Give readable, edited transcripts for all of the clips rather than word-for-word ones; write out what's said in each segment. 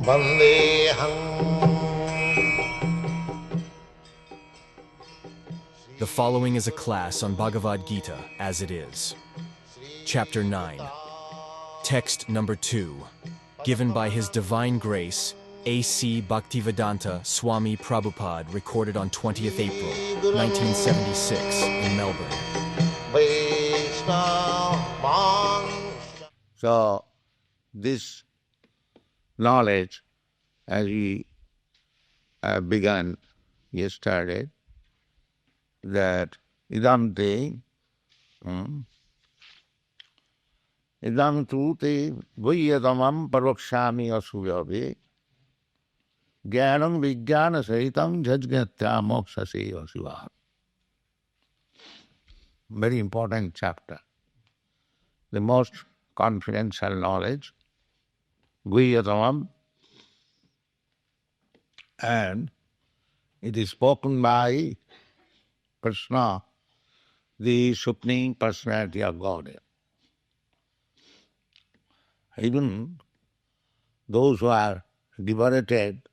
The following is a class on Bhagavad Gita as it is. Chapter 9. Text number 2. Given by His Divine Grace, A.C. Bhaktivedanta Swami Prabhupada, recorded on 20th April, 1976 in Melbourne. So, this knowledge, as we began yesterday, that idam te vayyatamam parvakshami asuyave jnanam vijnana sahitam jajgnatya mokshase asiva. Very important chapter. The most confidential knowledge, vayyatamam, and it is spoken by Krishna, the Supreme Personality of Godhead. Even those who are liberated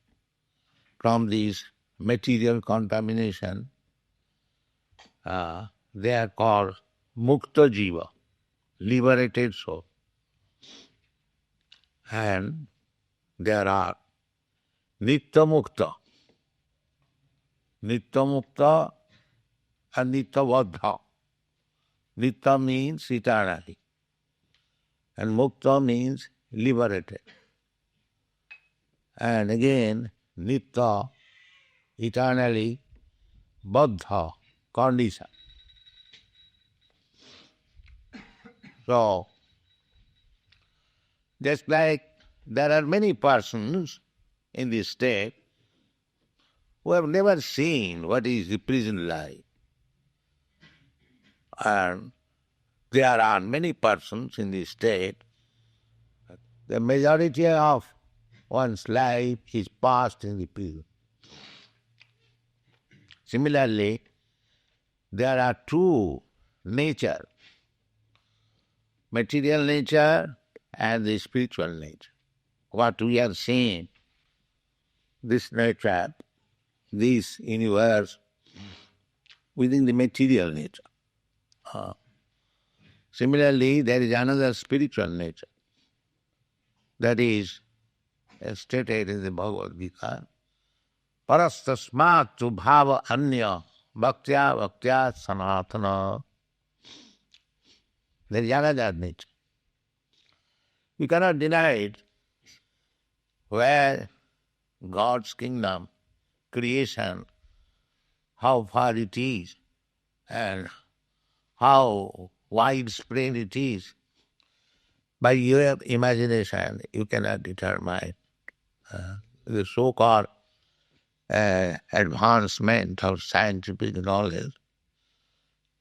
from this material contamination, they are called mukta jiva, liberated soul. And there are nitya mukta and nitya vaddha. Nitya means eternally, and mukta means liberated. And again, nitya, eternally, baddha, condition. So, just like there are many persons in this state who have never seen what is the prison life. And there are many persons in this state, the majority of one's life is passed in the prison. Similarly, there are two natures, material nature and the spiritual nature. What we are seeing, this nature, this universe, within the material nature. Similarly, there is another spiritual nature that is stated in the Bhagavad Gita. Parastasmat tu bhava anya bhaktya sanatana. There is another nature. You cannot deny it. Where God's kingdom, creation, how far it is and how widespread it is, by your imagination you cannot determine. The so-called advancement of scientific knowledge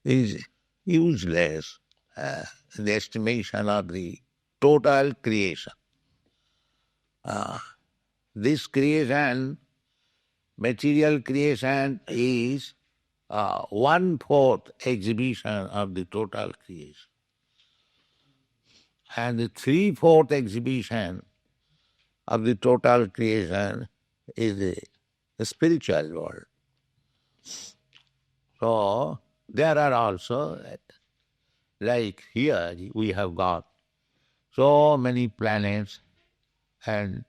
is useless in the estimation of the total creation. This creation, material creation, is 1/4 exhibition of the total creation. And the 3/4 exhibition of the total creation is the spiritual world. So, there are also, like here we have got so many planets, and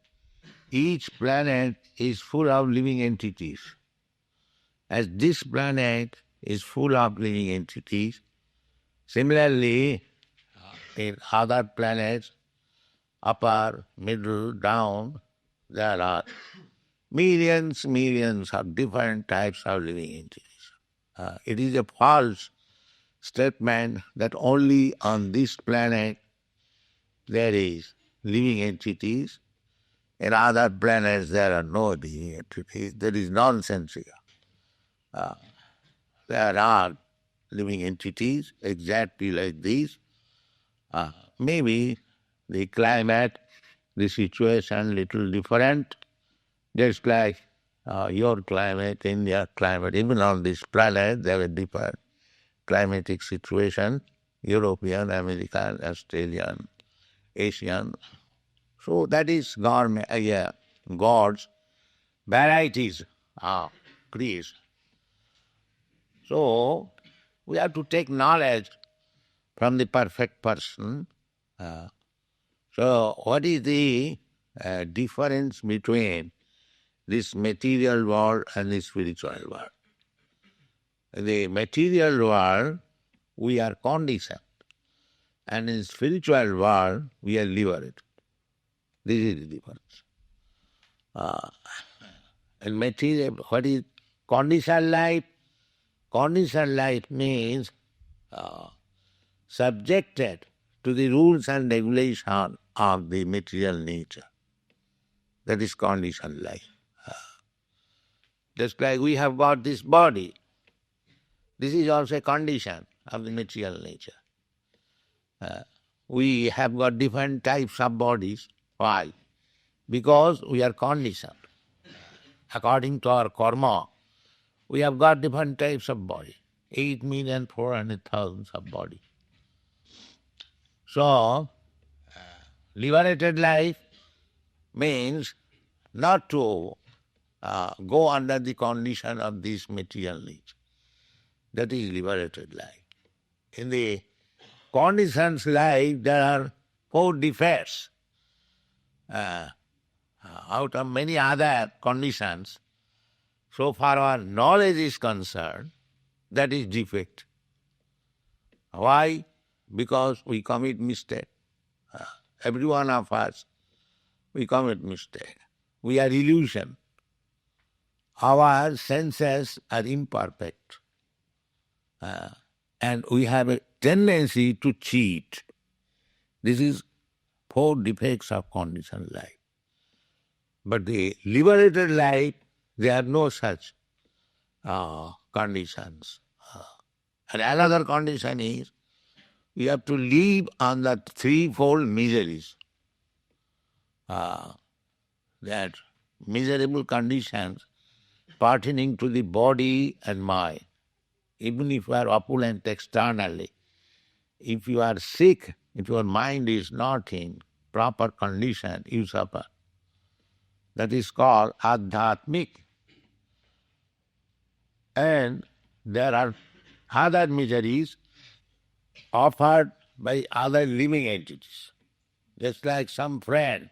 each planet is full of living entities. As this planet is full of living entities, similarly, in other planets, upper, middle, down, there are millions of different types of living entities. It is a false statement that only on this planet there is living entities. In other planets there are no living entities. There is nonsense here. There are living entities exactly like these. Maybe the climate, the situation little different, just like your climate, India's climate. Even on this planet there are different climatic situation, European, American, Australian, Asian. So that is government, gods, varieties of creation. So, we have to take knowledge from the perfect person. So, what is the difference between this material world and the spiritual world? The material world, we are conditioned, and in spiritual world, we are liberated. This is the difference. In material, what is conditioned life? Conditioned life means subjected to the rules and regulations of the material nature. That is conditioned life. Just like we have got this body, this is also a condition of the material nature. We have got different types of bodies. Why? Because we are conditioned. According to our karma, we have got different types of body. 8,400,000 of body. So, liberated life means not to go under the condition of this material nature. That is liberated life. In the conditioned life, there are 4 defects. Out of many other conditions, so far our knowledge is concerned, that is defect. Why? Because we commit mistake. Every one of us, we commit mistake. We are illusion. Our senses are imperfect. And we have a tendency to cheat. This is 4 defects of conditioned life. But the liberated life, there are no such conditions. And another condition is, we have to live on the 3-fold miseries. That miserable conditions pertaining to the body and mind. Even if you are opulent externally, if you are sick, if your mind is not in proper condition, you suffer. That is called adhyatmic. And there are other miseries offered by other living entities. Just like some friend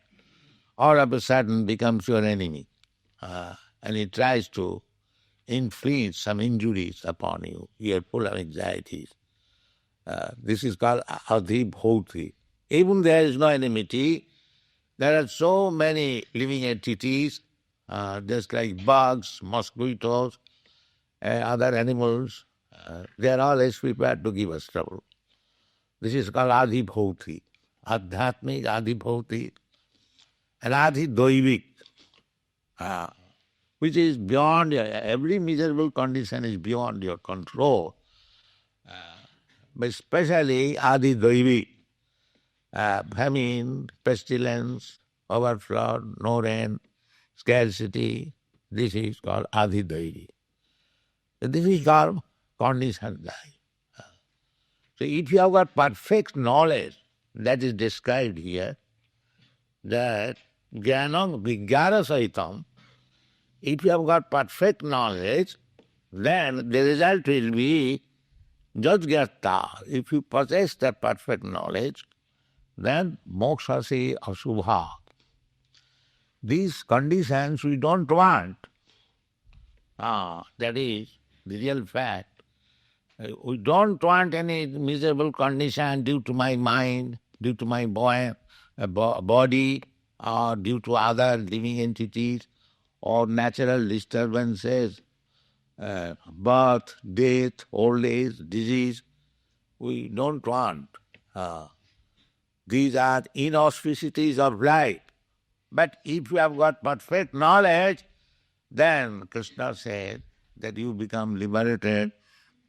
all of a sudden becomes your enemy, and he tries to inflict some injuries upon you. You are full of anxieties. This is called adhibhoti. Even there is no enmity, there are so many living entities, just like bugs, mosquitoes, other animals. They are always prepared to give us trouble. This is called adhibhoti, adhyatmic adhibhoti, and adhidoivik, which is beyond every miserable condition is beyond your control. But especially adhidoivik, famine, pestilence, overflow, no rain, scarcity, this is called adhidoivik. This is called conditioned life. So if you have got perfect knowledge, that is described here, that jnanam vigyara sahitam, if you have got perfect knowledge, then the result will be jajgyata. If you possess that perfect knowledge, then mokshasi asubha. These conditions we don't want. That is the real fact. We don't want any miserable condition due to my mind, due to my body, or due to other living entities, or natural disturbances, birth, death, old age, disease. We don't want. These are inauspicities of life. But if you have got perfect knowledge, then Krishna said that you become liberated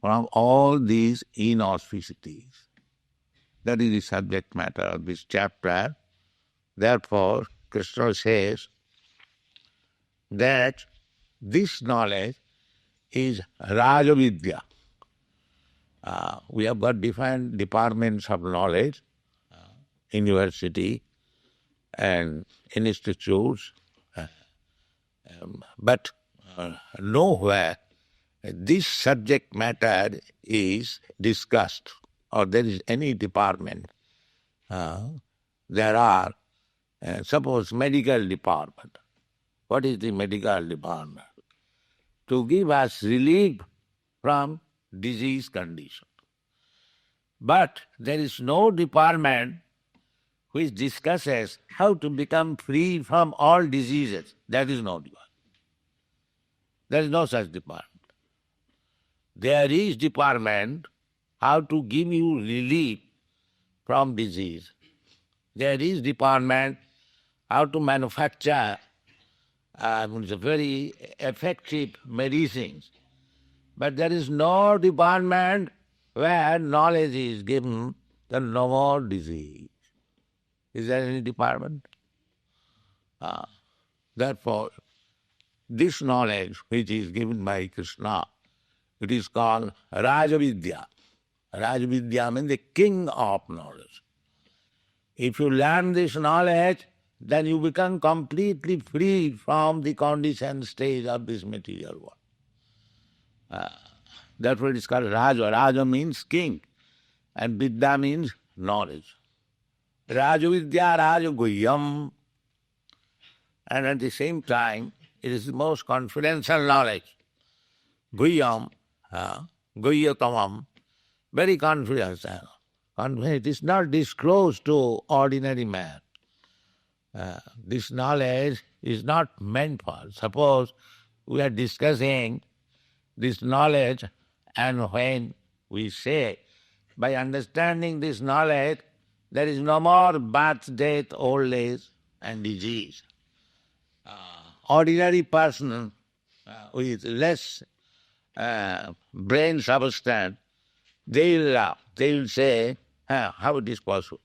from all these inauspicities. That is the subject matter of this chapter. Therefore, Krishna says that this knowledge is Rajavidya. We have got different departments of knowledge, university and institutes, But nowhere this subject matter is discussed, or there is any department. There are, suppose medical department. What is the medical department? To give us relief from disease condition. But there is no department which discusses how to become free from all diseases. That is no department. There is no such department. There is department how to give you relief from disease. There is department how to manufacture very effective medicines. But there is no department where knowledge is given that no more disease. Is there any department? Therefore, this knowledge which is given by Krishna, it is called Rajavidya. Rajavidya means the king of knowledge. If you learn this knowledge, then you become completely free from the conditioned stage of this material world. Therefore it is called Raja. Raja means king, and Vidya means knowledge. Rajavidya Rajaguhyam. And at the same time, it is the most confidential knowledge. Guhyam, Guyyatamam, very confidential. It is not disclosed to ordinary man. This knowledge is not meant for. Suppose we are discussing this knowledge, and when we say, by understanding this knowledge, there is no more birth, death, old age, and disease. Ordinary person with less brain substance, they will say, how it is possible?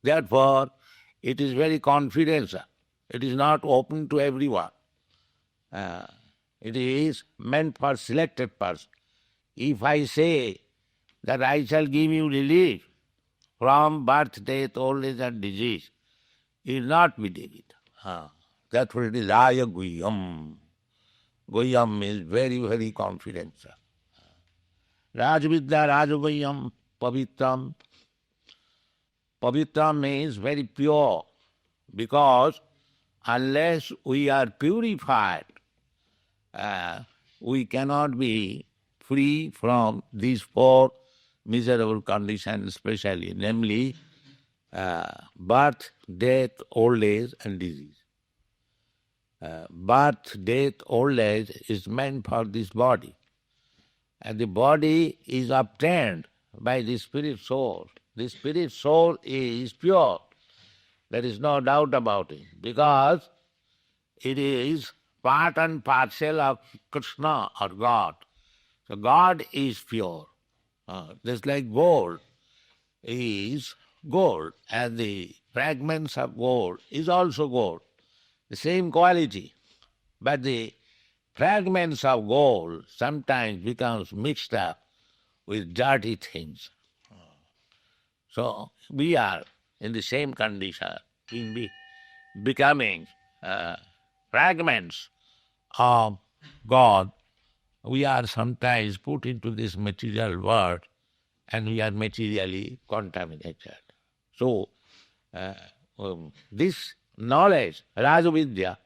Therefore, it is very confidential. It is not open to everyone. It is meant for selected person. If I say that I shall give you relief from birth, death, old age and disease, you will not believe it. Therefore it is Raya Guhyam. Guhyam is very, very confidential. Rajavidya Rajaguhyam Pavitram. Pavitram means very pure, because unless we are purified, we cannot be free from these four miserable conditions, especially, namely birth, death, old age, and disease. Birth, death, old age is meant for this body. And the body is obtained by the spirit soul. The spirit soul is pure. There is no doubt about it, because it is part and parcel of Krishna or God. So God is pure. Just like gold is gold, and the fragments of gold is also gold. The same quality. But the fragments of gold sometimes becomes mixed up with dirty things. So we are in the same condition, in becoming fragments of God. We are sometimes put into this material world, and we are materially contaminated. So this knowledge, Rajavidya,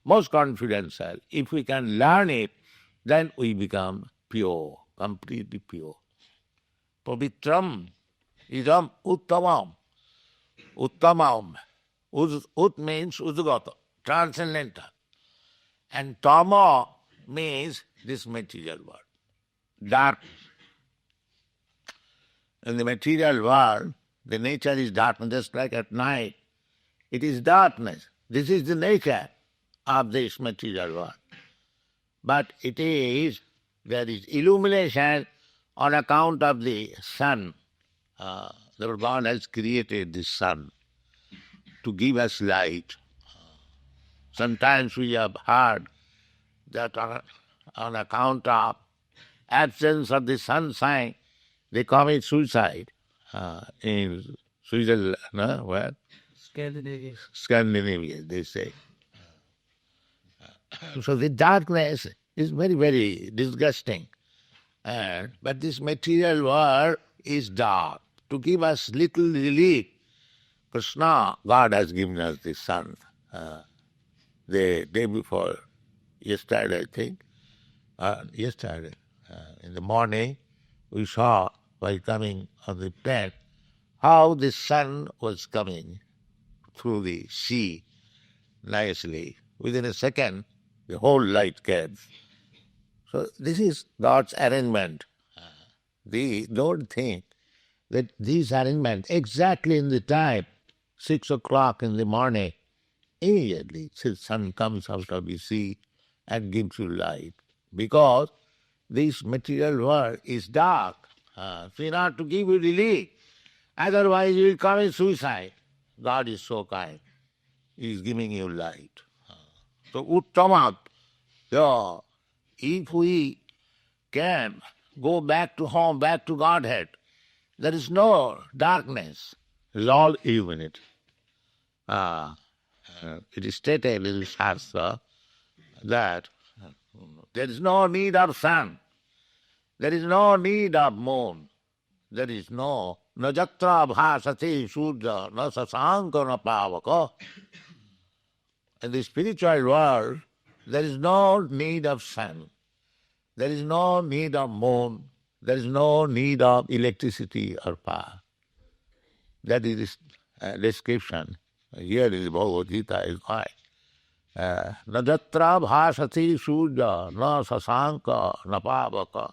most confidential, if we can learn it, then we become pure, completely pure. Pavitram idam uttamam. Uttamam. Ut means udgata, transcendental. And tama means this material world, darkness. In the material world, the nature is darkness, just like at night. It is darkness. This is the nature of this material world. But there is illumination on account of the sun. The God has created the sun to give us light. Sometimes we have heard that on account of absence of the sunshine, they commit suicide in Switzerland, where? Scandinavia. Scandinavia, they say. So the darkness is very, very disgusting. But this material world is dark. To give us little relief, Krishna, God has given us the sun. The day before, yesterday I think, yesterday in the morning, we saw while coming on the plane how the sun was coming through the sea nicely. Within a second, the whole light came. So this is God's arrangement. They don't think that this arrangement, exactly in the time, 6 o'clock in the morning, immediately the sun comes out of the sea and gives you light. Because this material world is dark. So in order to give you relief, otherwise you will commit suicide. God is so kind. He is giving you light. So Uttamat, so if we can go back to home, back to Godhead, there is no darkness. It is all unity. It is stated in the Shastra that there is no need of sun, there is no need of moon, there is no najatra bhasati surya na sasanka na pavaka. In the spiritual world, there is no need of sun, there is no need of moon, there is no need of electricity or power. That is the description here in the Bhagavad Gita is why. Najatra bhasati surya na sasanka na pavaka.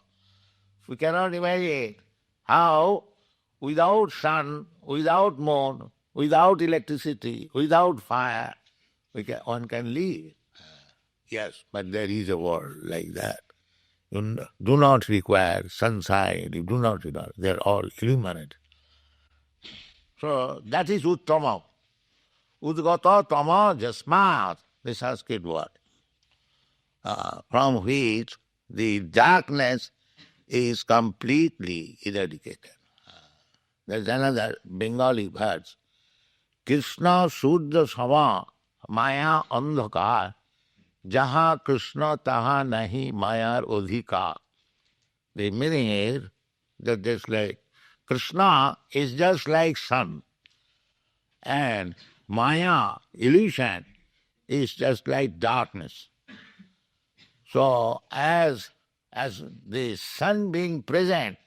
We cannot imagine how without sun, without moon, without electricity, without fire, one can live. Yes, but there is a world like that. You do not require sunshine, you do not require, they are all illuminated. So that is Uttama. Udgata tama jasmat, the Sanskrit word, from which the darkness is completely eradicated. There is another Bengali verse, Krishna Sudra Sama Maya Andhakar Jaha Krishna Taha Nahi Mayar Odhika. The meaning is that just like Krishna is just like sun, and Maya, illusion, is just like darkness. So as the sun being present,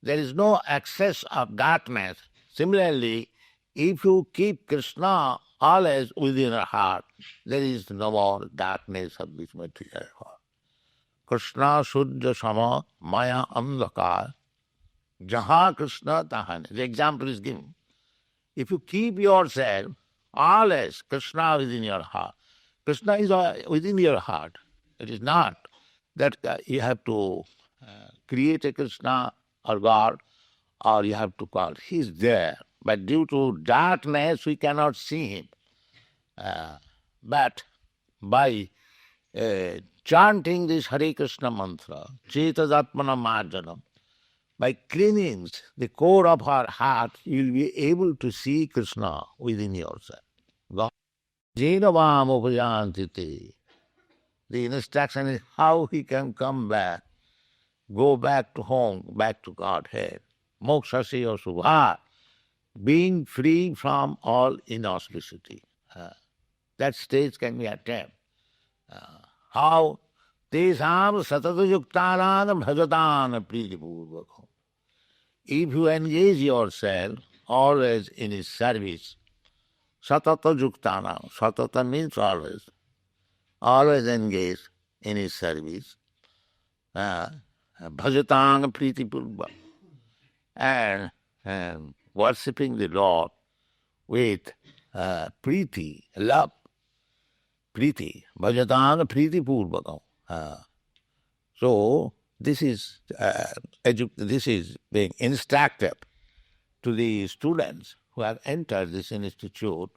there is no access of darkness. Similarly, if you keep Krishna always within your heart, there is no more darkness of this material world. Krishna Shuddha Sama Maya Andhakar Jaha Krishna Tahan. The example is given. If you keep yourself always Krishna within your heart, Krishna is within your heart. It is not that you have to create a Krishna or God, or you have to call. He is there. But due to darkness, we cannot see him. But by chanting this Hare Krishna mantra, Chetadhatmana Marjanam, by cleaning the core of our heart, you will be able to see Krishna within yourself. God. Jenavam upajantiti. The instruction is how he can come back, go back to home, back to Godhead. Mokshasi or subha, being free from all inauspicity. That stage can be attained. How? Tesam satatayuktanan bhajatan pritipurvakam. If you engage yourself always in his service, satata satata means always engaged in his service, bhajatang pritipurva, and worshipping the Lord with priti, love, priti, bhajatang pritipurvakam. So this is being instructed to the students who have entered this institute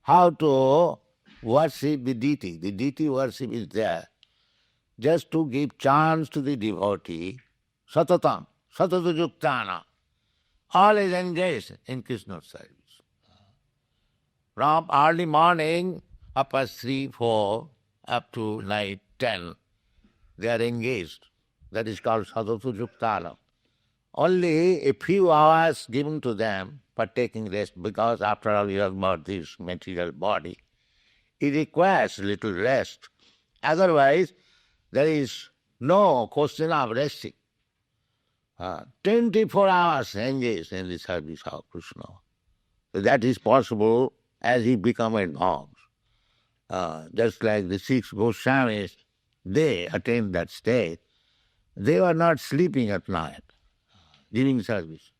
how to worship the deity. The deity worship is there. Just to give chance to the devotee, satatam, satatajuktana, always engaged in Krishna's service. From early morning up at 3, 4, up to night 10, they are engaged. That is called sadhatu juktana. Only a few hours given to them for taking rest, because after all you have got this material body. It requires little rest. Otherwise, there is no question of resting. 24 hours engaged in the service of Krishna. So that is possible as he become advanced. Just like the 6 Goswamis, they attained that state. They were not sleeping at night, giving service.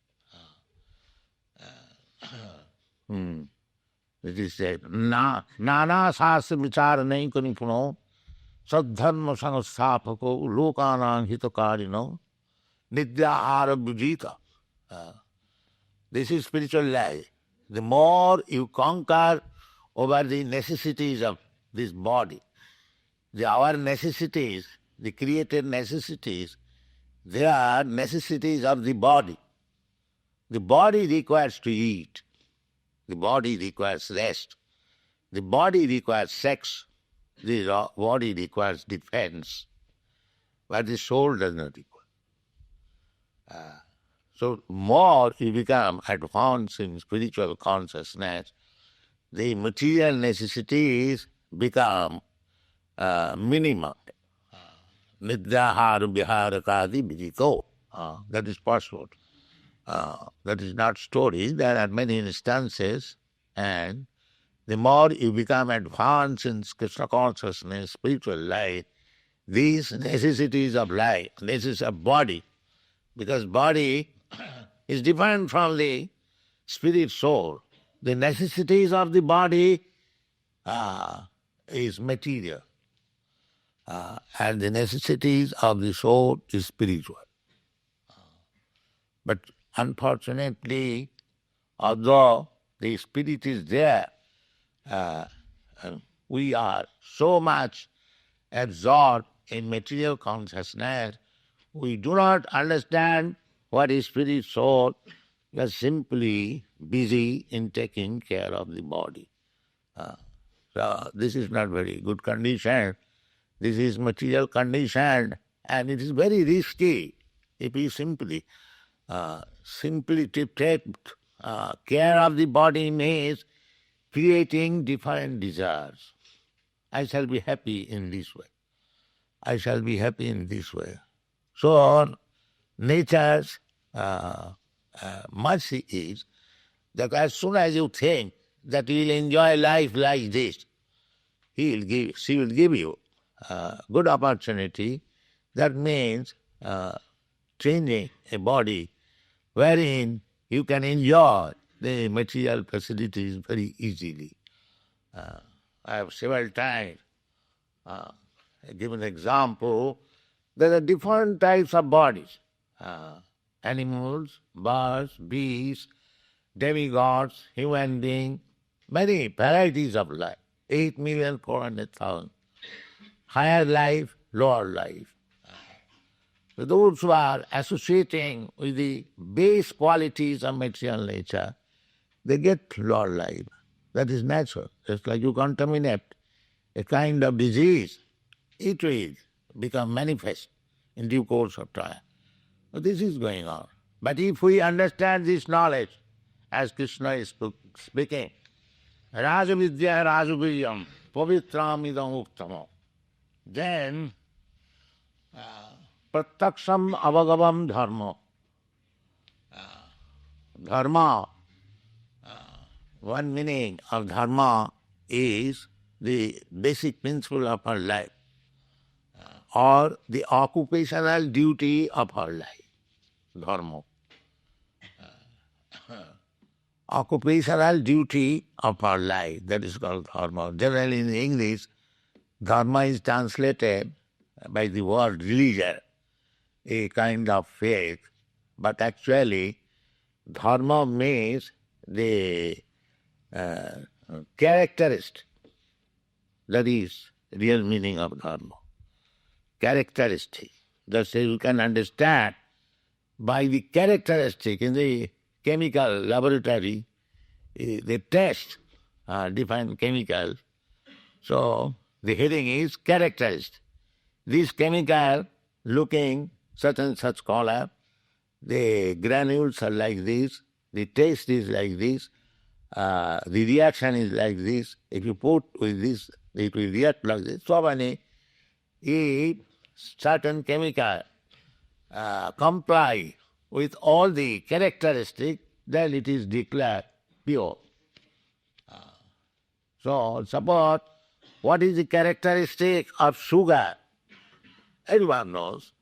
It is said, Nana sastra vichara nahi kuni puno, sadharma sanastapako, lokanang hitakarino, nidya bhujita. This is spiritual life. The more you conquer over the necessities of this body, our necessities, the created necessities, they are necessities of the body. The body requires to eat. The body requires rest. The body requires sex. The body requires defense. But the soul does not require. So more you become advanced in spiritual consciousness, the material necessities become minimum. Nidyahara viharakadi vidito. That is possible. That is not story. There are many instances, and the more you become advanced in Krishna consciousness, spiritual life, these necessities of life, necessities of body, because body is different from the spirit soul. The necessities of the body is material, and the necessities of the soul is spiritual. But unfortunately, although the spirit is there, we are so much absorbed in material consciousness, we do not understand what is spirit soul. We are simply busy in taking care of the body. So this is not very good condition. This is material condition, and it is very risky if we simply to take care of the body means creating different desires. I shall be happy in this way. I shall be happy in this way. So nature's mercy is that as soon as you think that you will enjoy life like this, she will give you good opportunity. That means training a body wherein you can enjoy the material facilities very easily. I have several times given example. There are different types of bodies. Animals, birds, beasts, demigods, human beings, many varieties of life. 8,400,000. Higher life, lower life. So those who are associating with the base qualities of material nature, they get lower life. That is natural. Just like you contaminate a kind of disease, it will become manifest in due course of time. So this is going on. But if we understand this knowledge, as Krishna is speaking, Rajavidya Rajaviryam Pavitram idam uttamo, then prataksham avagavam dharma. Dharma, one meaning of dharma is the basic principle of our life, or the occupational duty of our life. Dharma. Occupational duty of our life, that is called dharma. Generally in English, dharma is translated by the word religion, a kind of faith, but actually dharma means the characteristic. That is real meaning of dharma. Characteristic. Thus you can understand by the characteristic in the chemical laboratory, they test different chemicals. So The heading is characteristic. This chemical looking such and such color, the granules are like this, the taste is like this, the reaction is like this. If you put with this, it will react like this. So many, if certain chemical comply with all the characteristics, then it is declared pure. So suppose what is the characteristic of sugar? Everyone knows.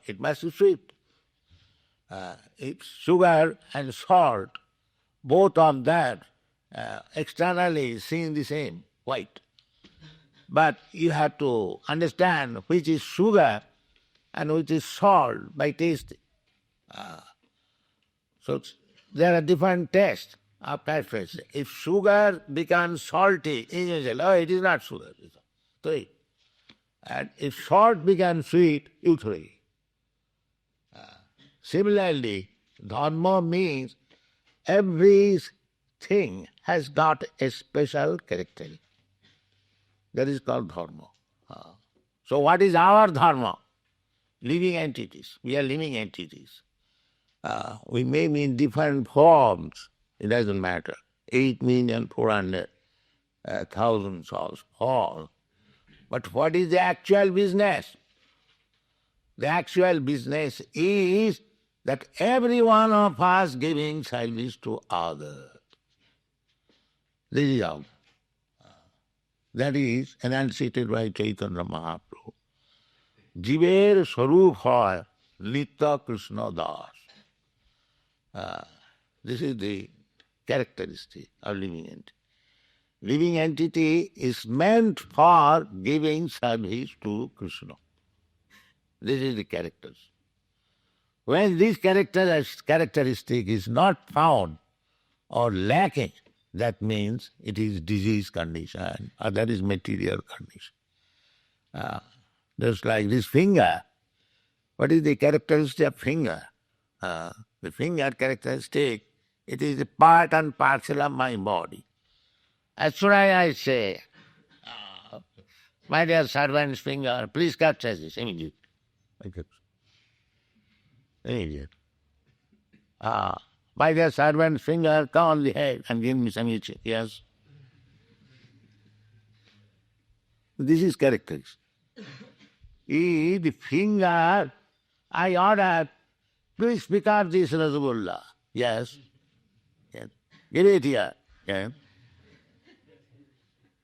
It must be sweet. If sugar and salt, both of that externally seen the same, white. But you have to understand which is sugar and which is salt by tasting. So there are different tastes of preference. If sugar becomes salty, you say, oh, it is not sugar, it's sweet. And if salt becomes sweet, you throw it. Similarly, dharma means everything has got a special character. That is called dharma. So what is our dharma? Living entities. We are living entities. We may be in different forms. It doesn't matter. 8,400,000 souls, all. But what is the actual business? The actual business is that every one of us giving service to others. This is all. That is enunciated by Chaitanya Mahaprabhu. Jiver Swarup hoy Nitya Krishna Das. This is the characteristic of living entity. Living entity is meant for giving service to Krishna. This is the characters. When this characteristic is not found or lacking, that means it is disease condition or that is material condition. Just like this finger. What is the characteristic of finger? The finger characteristic, it is a part and parcel of my body. That's why I say, my dear servant's finger, please capture this immediately. Immediate. My dear servant's finger, come on the head and give me some itching. Yes. This is characteristic. The finger, I order, please pick up this rasgulla. Yes. Yes. Give it here. Yes.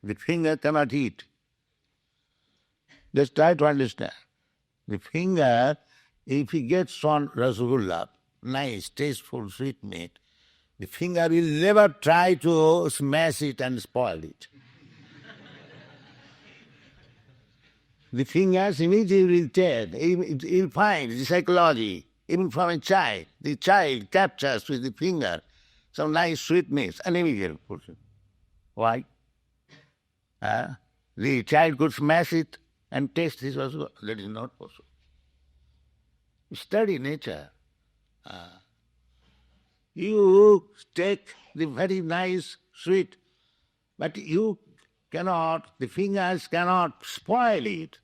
The finger cannot eat. Just try to understand. The finger, if he gets on rasgulla, nice, tasteful, sweet meat, the finger will never try to smash it and spoil it. The fingers immediately will tell, he'll find the psychology, even from a child. The child captures with the finger some nice sweetness and immediately puts it. Why? The child could smash it and taste this also. That is not possible. Study nature. You take the very nice sweet, but you cannot, the fingers cannot spoil it.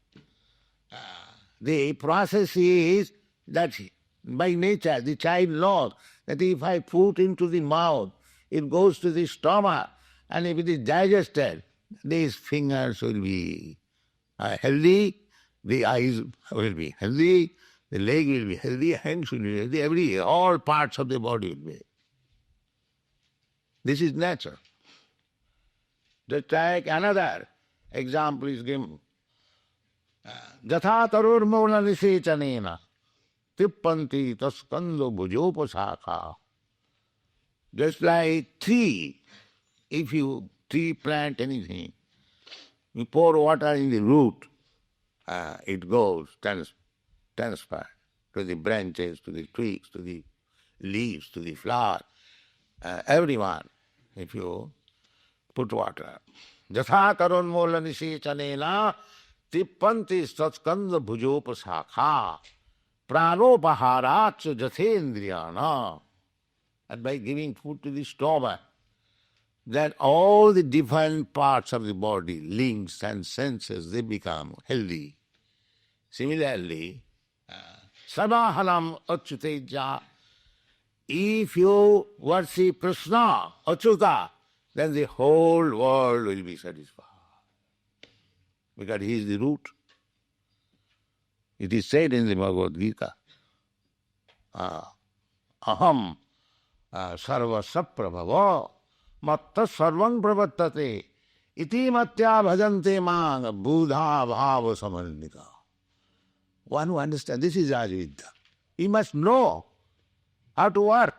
The process is that by nature the child knows that if I put into the mouth, it goes to the stomach, and if it is digested, these fingers will be healthy, the eyes will be healthy, the leg will be healthy, hands will be healthy, all parts of the body will be. This is nature. Just like another example is given. Jatha tarur mola nisechanena tippanti taskando bhujopasakha. Just like tree, if you tree plant anything, you pour water in the root, it goes, transfer to the branches, to the twigs, to the leaves, to the flower. Everyone, if you put water. Jatha tarunmola nisechanena tippanti satskanda bhujopasakha pranopaharat jathendriyana. And by giving food to the stomach, that all the different parts of the body, limbs and senses, they become healthy. Similarly, Sarvahanam Achyuteja, if you worship Krishna, Achyuta, then the whole world will be satisfied. Because he is the root. It is said in the Bhagavad Gita, Aham sarva saprabhava matta sarvam pravattate iti matya bhajante mang buddha bhava samannita. One who understands, this is Rajavidya. He must know how to work.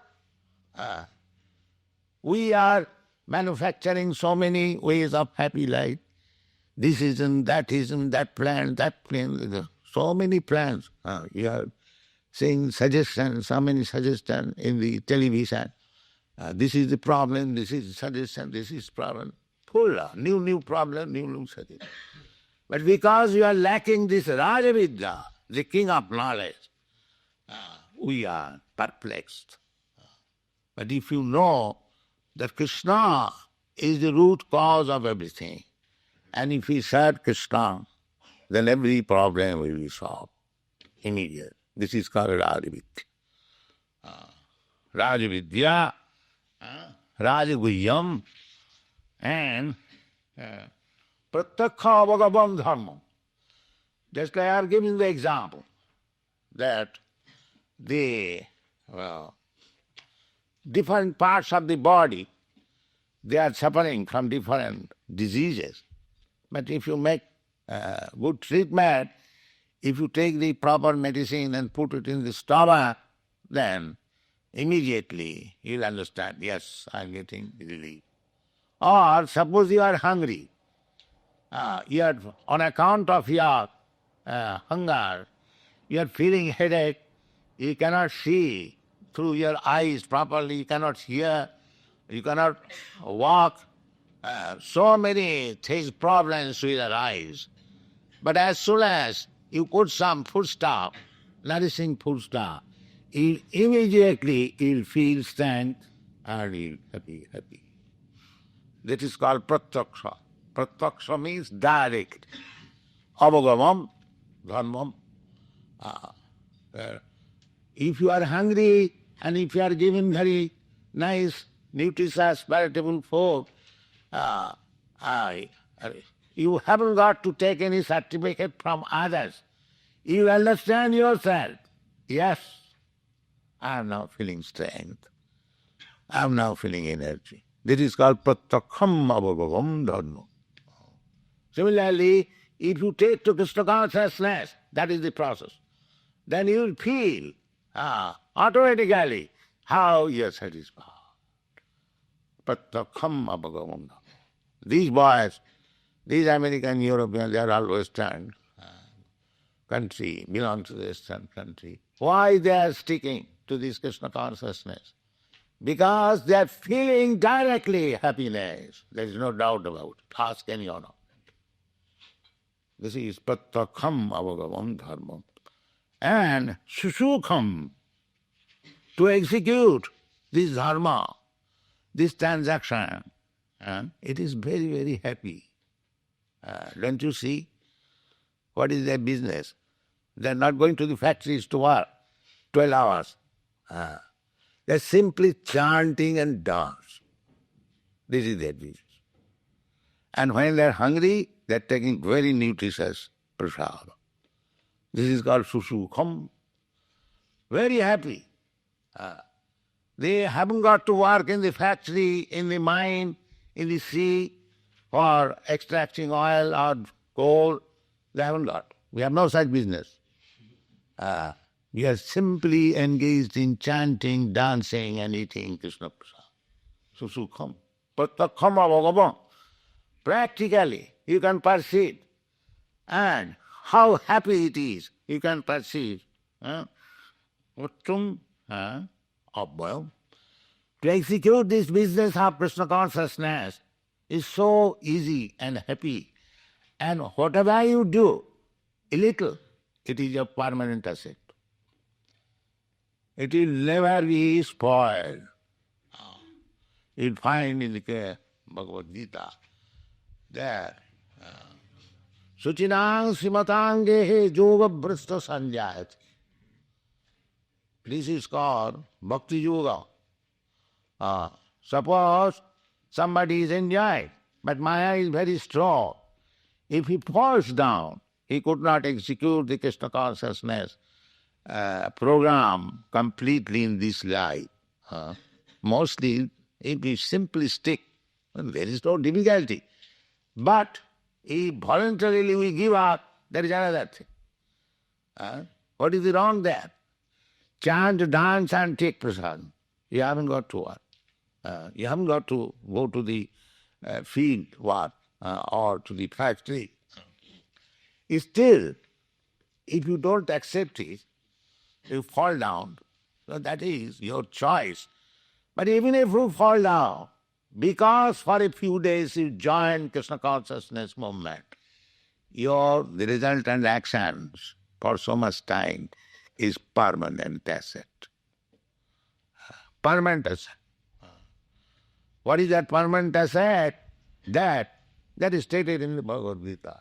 We are manufacturing so many ways of happy life. This isn't, that plan, so many plans. You are seeing suggestions, so many suggestions in the television. This is the problem, this is suggestion, this is problem. Full, new problem, new suggestion. But because you are lacking this Rajavidya, the king of knowledge, we are perplexed. But if you know that Krishna is the root cause of everything, and if we serve Krishna, then every problem will be solved immediately. This is called Rajavidya. Rajavidya, Rajaguhyam, and Pratyakha Bhagavam dharma. Just like I am giving the example that the different parts of the body, they are suffering from different diseases. But if you make good treatment, if you take the proper medicine and put it in the stomach, then immediately you'll understand, yes, I'm getting relief. Or suppose you are hungry, you are, on account of your hunger, you are feeling headache, you cannot see through your eyes properly, you cannot hear, you cannot walk. So many things, problems will arise. But as soon as you put some foodstuff, nourishing foodstuff, immediately you'll feel strength and you'll happy. That is called pratyaksha. Pratyaksha means direct. Abhagavam, dharmam. If you are hungry and if you are given very nice, nutritious, palatable food, you haven't got to take any certificate from others. You understand yourself. Yes, I am now feeling strength. I am now feeling energy. This is called pratyakham abhagavam dharma. Similarly, if you take to Krishna consciousness, that is the process, then you will feel automatically how you are satisfied. Pratyakham abhagavam dharma. These boys, these American, Europeans, they are all Western country, belong to the Western country. Why they are sticking to this Krishna consciousness? Because they are feeling directly happiness. There is no doubt about it. Ask any one of them. This is pratyakham avagavam dharma. And susukham, to execute this dharma, this transaction, and it is very, very happy. Don't you see? What is their business? They are not going to the factories to work 12 hours. They are simply chanting and dance. This is their business. And when they are hungry, they are taking very nutritious prasada. This is called susukham. Very happy. They haven't got to work in the factory, in the mine, in the sea, for extracting oil or coal. They haven't got. We have no such business. We are simply engaged in chanting, dancing, and eating Krishna prasad. Susukham. Pratyakham avagavam. Practically, you can perceive. And how happy it is, you can perceive. Uttam abhayam. To execute this business of Krishna consciousness is so easy and happy. And whatever you do, a little, it is a permanent asset. It will never be spoiled. You'll find in the Bhagavad Gita, there, Suchinang Simatangehe Yoga Brista Sanjayat. This is called Bhakti Yoga. Suppose somebody is enjoying, but Maya is very strong. If he falls down, he could not execute the Krishna consciousness program completely in this life. Mostly, if we simply stick, there is no difficulty. But if voluntarily we give up, there is another thing. What is the wrong there? Chant, dance and take prasad. You haven't got to work. You haven't got to go to the field work or to the factory. Still, if you don't accept it, you fall down. So that is your choice. But even if you fall down, because for a few days you join Krishna consciousness movement, the resultant actions for so much time is permanent asset. Permanent asset. What is that permanent asset? That is stated in the Bhagavad Gita.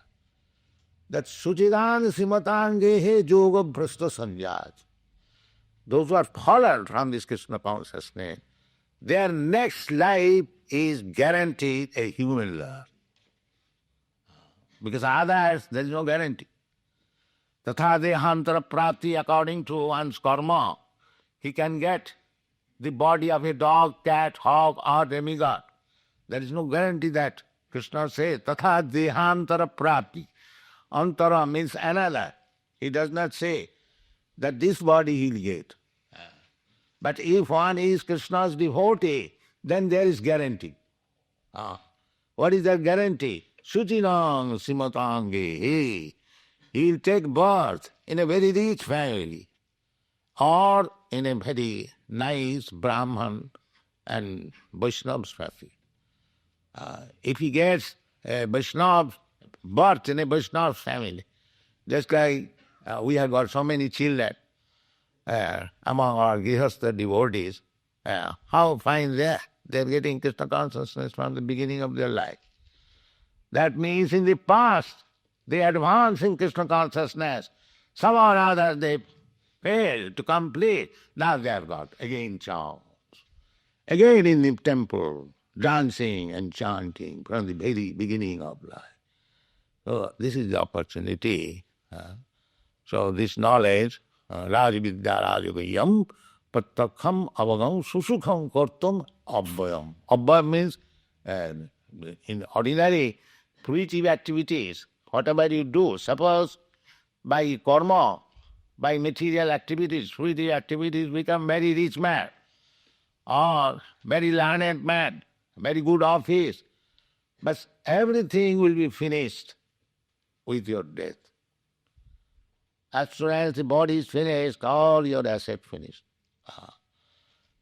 That Suchidan Simatangehe Yoga Brasta Sanjat. Those who are fallen from this Krishna consciousness, their next life is guaranteed a human life. Because others, there is no guarantee. Tatha dehantara prapti, according to one's karma, he can get the body of a dog, cat, hog or demigod. There is no guarantee that. Krishna says, Tatha dehantara prapti. Antara means another. He does not say that this body he will get. But if one is Krishna's devotee, then there is guarantee. What is that guarantee? Suchinang simatange. He will take birth in a very rich family or in a very nice Brahman and Vaishnava's family. If he gets a Vaishnava birth in a Vaishnava family, just like we have got so many children among our Grihastha devotees, how fine they are. They are getting Krishna consciousness from the beginning of their life. That means in the past they advance in Krishna consciousness. Somehow or other they failed to complete. Now they have got again chance. Again in the temple, dancing and chanting from the very beginning of life. So this is the opportunity. So this knowledge, Rajavidya Rajagayam, Pattakham Avagam Susukham Kartam Abhayam. Abhayam means in ordinary fruitive activities, whatever you do, suppose by karma, by material activities, fruitive activities, become very rich man, or very learned man, very good office, but everything will be finished with your death. As soon as the body is finished, all your asset finished.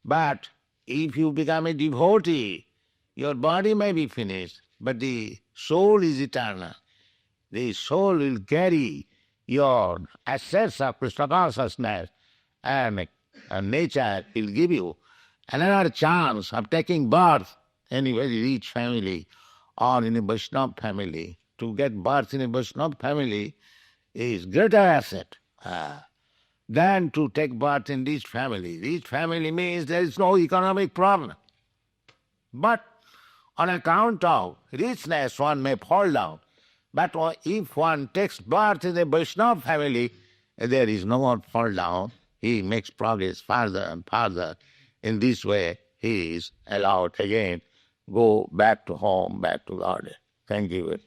But if you become a devotee, your body may be finished, but the soul is eternal. The soul will carry your assets of Krishna consciousness, and nature will give you another chance of taking birth in a very rich family or in a Vaishnava family. To get birth in a Vaishnava family is greater asset than to take birth in rich family. Rich family means there is no economic problem. But on account of richness, one may fall down. But if one takes birth in a Vaishnava family, there is no more fall down. He makes progress further and further. In this way, he is allowed again go back to home, back to God. Thank you very much.